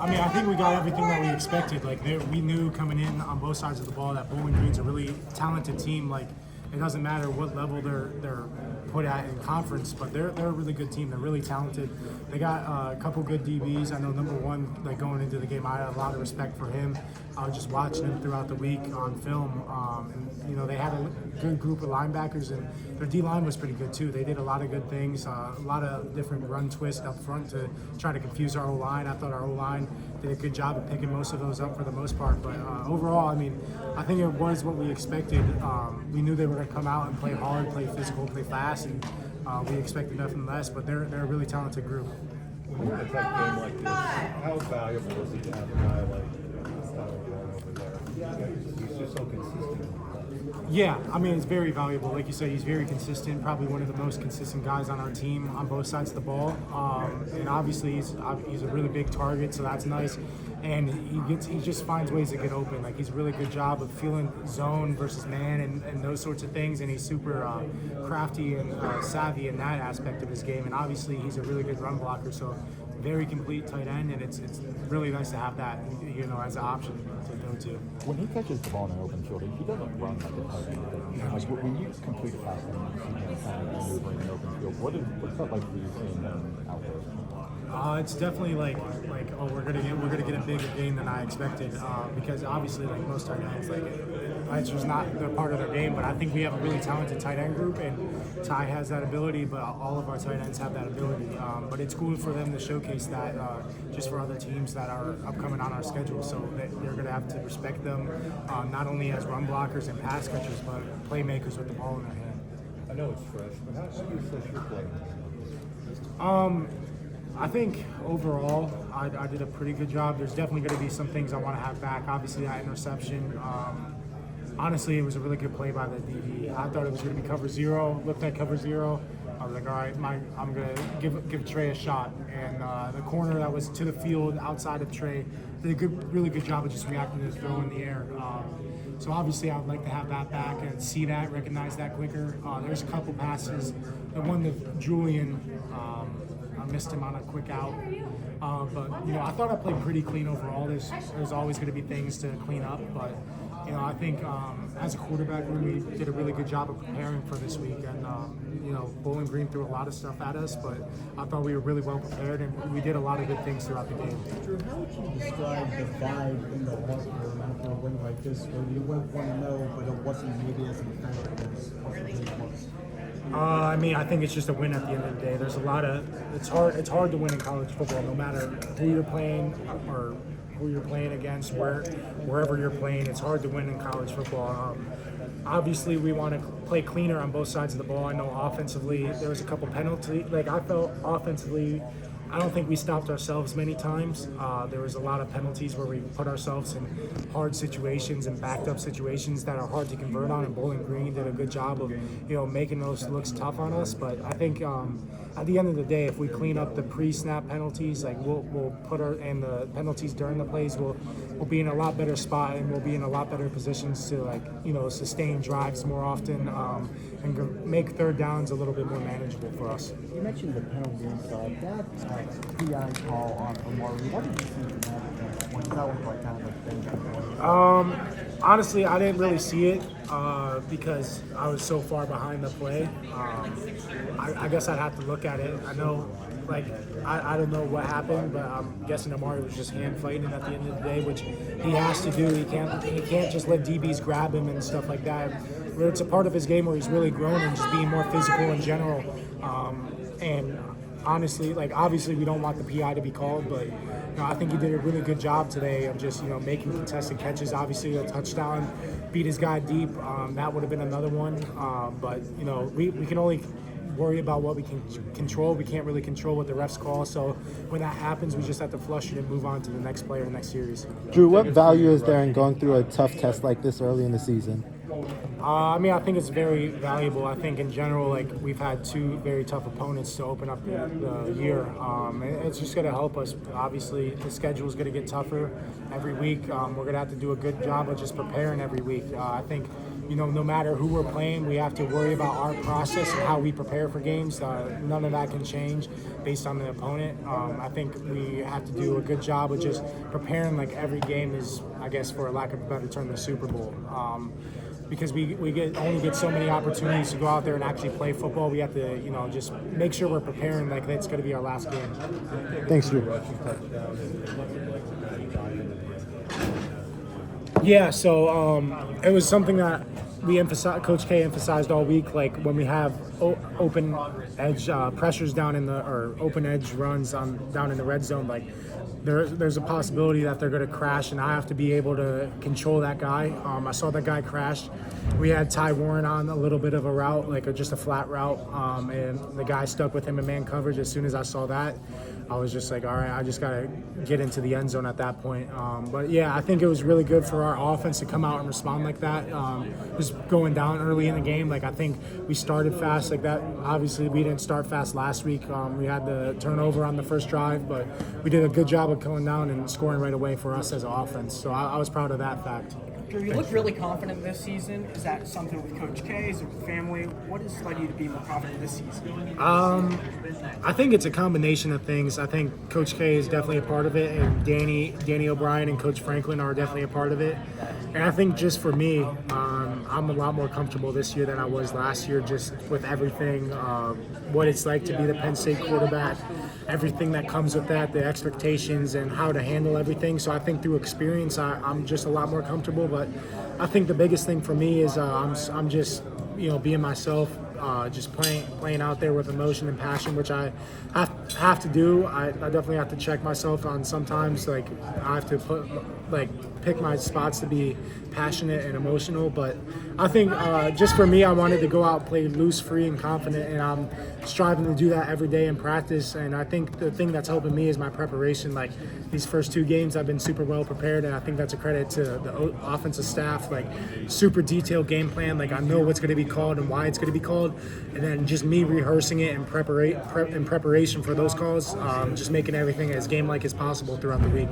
I mean, I think we got everything that we expected. Like, we knew coming in on both sides of the ball that Bowling Green's a really talented team. Like, it doesn't matter what level they're put at in conference, but they're a really good team. They're really talented. They got a couple good DBs. I know number one, like going into the game, I had a lot of respect for him. Just watching him throughout the week on film, and you know they had a good group of linebackers, and their D line was pretty good too. They did a lot of good things, a lot of different run twists up front to try to confuse our O line. I thought our O line did a good job of picking most of those up for the most part. But overall, I mean, I think it was what we expected. We knew they were going to come out and play hard, play physical, play fast, and we expected nothing less. But they're a really talented group. When you're in a tough game like this, how valuable is it to have a guy like over there? He's just so consistent. Yeah, I mean, it's very valuable. Like you said, he's very consistent, probably one of the most consistent guys on our team on both sides of the ball. And obviously, he's a really big target, so that's nice. And he just finds ways to get open. Like, he's a really good job of feeling zone versus man and those sorts of things. And he's super crafty and savvy in that aspect of his game. And obviously, he's a really good run blocker. So very complete tight end, and it's really nice to have that, you know, as an option to go to. When he catches the ball in an open field, he doesn't run like a tight end. Like when you complete a pass and you see him kind of maneuvering in an open field, what's that like for you seeing him out there? It's definitely like oh, we're gonna get a bigger game than I expected, because obviously like most tight ends, like it's just not they're part of their game. But I think we have a really talented tight end group, and Ty has that ability, but all of our tight ends have that ability. But it's cool for them to showcase that just for other teams that are upcoming on our schedule, so that you're gonna have to respect them, not only as run blockers and pass catchers, but playmakers with the ball in their hand. I know it's fresh, but how do you assess your play? I think overall I did a pretty good job. There's definitely going to be some things I want to have back. Obviously that interception. Honestly, it was a really good play by the DB. I thought it was going to be cover zero. Looked at cover zero. I was like, all right, I'm going to give Trey a shot. And the corner that was to the field outside of Trey did a really good job of just reacting to his throw in the air. So obviously I would like to have that back and see that, recognize that quicker. There's a couple passes. The one that Julian, I missed him on a quick out. But, you know, I thought I played pretty clean overall. There's always going to be things to clean up. But, you know, I think as a quarterback, we did a really good job of preparing for this week. And, you know, Bowling Green threw a lot of stuff at us, but I thought we were really well prepared, and we did a lot of good things throughout the game. Drew, how would you describe the vibe in the locker room after a win like this, where you went 1-0, but it wasn't maybe as emphatic as it was? I mean, I think it's just a win at the end of the day. There's a lot of it's hard to win in college football, no matter who you're playing or who you're playing against, wherever you're playing. It's hard to win in college football. Obviously, we want to play cleaner on both sides of the ball. I know offensively there was a couple penalties. Like I felt offensively, I don't think we stopped ourselves many times. There was a lot of penalties where we put ourselves in hard situations and backed up situations that are hard to convert on. And Bowling Green did a good job of, you know, making those looks tough on us. But I think at the end of the day, if we clean up the pre-snap penalties, like we'll put and the penalties during the plays, we'll be in a lot better spot, and we'll be in a lot better positions to, like, you know, sustain drives more often and make third downs a little bit more manageable for us. You mentioned the penalties. That PI call on Omari. What did you see from that? When that was like kind of like honestly, I didn't really see it because I was so far behind the play. I guess I'd have to look at it. I know, like, I don't know what happened, but I'm guessing Omari was just hand fighting at the end of the day, which he has to do. He can't just let DBs grab him and stuff like that. It's a part of his game where he's really grown and just being more physical in general. And honestly, like, obviously we don't want the PI to be called, but, you know, I think he did a really good job today of just, you know, making contested catches. Obviously a touchdown, beat his guy deep. That would have been another one. But, you know, we can only worry about what we can control. We can't really control what the refs call. So when that happens, we just have to flush it and move on to the next player, next series. Drew, what value is there in going through a tough test like this early in the season? I mean, I think it's very valuable. I think in general, like, we've had two very tough opponents to open up the year. It's just going to help us. Obviously, the schedule is going to get tougher every week. We're going to have to do a good job of just preparing every week. I think no matter who we're playing, we have to worry about our process and how we prepare for games. None of that can change based on the opponent. I think we have to do a good job of just preparing like every game is, I guess, for lack of a better term, the Super Bowl. Because we only get so many opportunities to go out there and actually play football. We have to, just make sure we're preparing like it's going to be our last game. Thanks, Drew. Rushing touchdown and it looked like the guy died in the end. Yeah, so it was something that Coach K emphasized all week. Like when we have open edge pressures down or open edge runs down in the red zone, like there's a possibility that they're going to crash, and I have to be able to control that guy. I saw that guy crash. We had Ty Warren on a little bit of a route, like just a flat route, and the guy stuck with him in man coverage. As soon as I saw that, I was just like, all right, I just got to get into the end zone at that point. But yeah, I think it was really good for our offense to come out and respond like that. Just going down early in the game, like I think we started fast like that. Obviously, we didn't start fast last week. We had the turnover on the first drive, but we did a good job of coming down and scoring right away for us as an offense. So I was proud of that fact. Drew, you look really confident this season. Is that something with Coach K? Is it with family? What has led you to be more confident this season? I think it's a combination of things. I think Coach K is definitely a part of it, and Danny O'Brien and Coach Franklin are definitely a part of it. And I think just for me, I'm a lot more comfortable this year than I was last year, just with everything, what it's like to be the Penn State quarterback, everything that comes with that, the expectations and how to handle everything. So I think through experience, I'm just a lot more comfortable. But I think the biggest thing for me is I'm just being myself, just playing out there with emotion and passion, which I have to do. I definitely have to check myself on sometimes. Like I have to pick my spots to be passionate and emotional. But I think just for me, I wanted to go out, play loose, free, and confident, and I'm striving to do that every day in practice. And I think the thing that's helping me is my preparation. Like these first 2 games, I've been super well prepared, and I think that's a credit to the offensive staff. Like super detailed game plan. Like I know what's going to be called and why it's going to be called, and then just me rehearsing it and preparation for those calls, just making everything as game-like as possible throughout the week.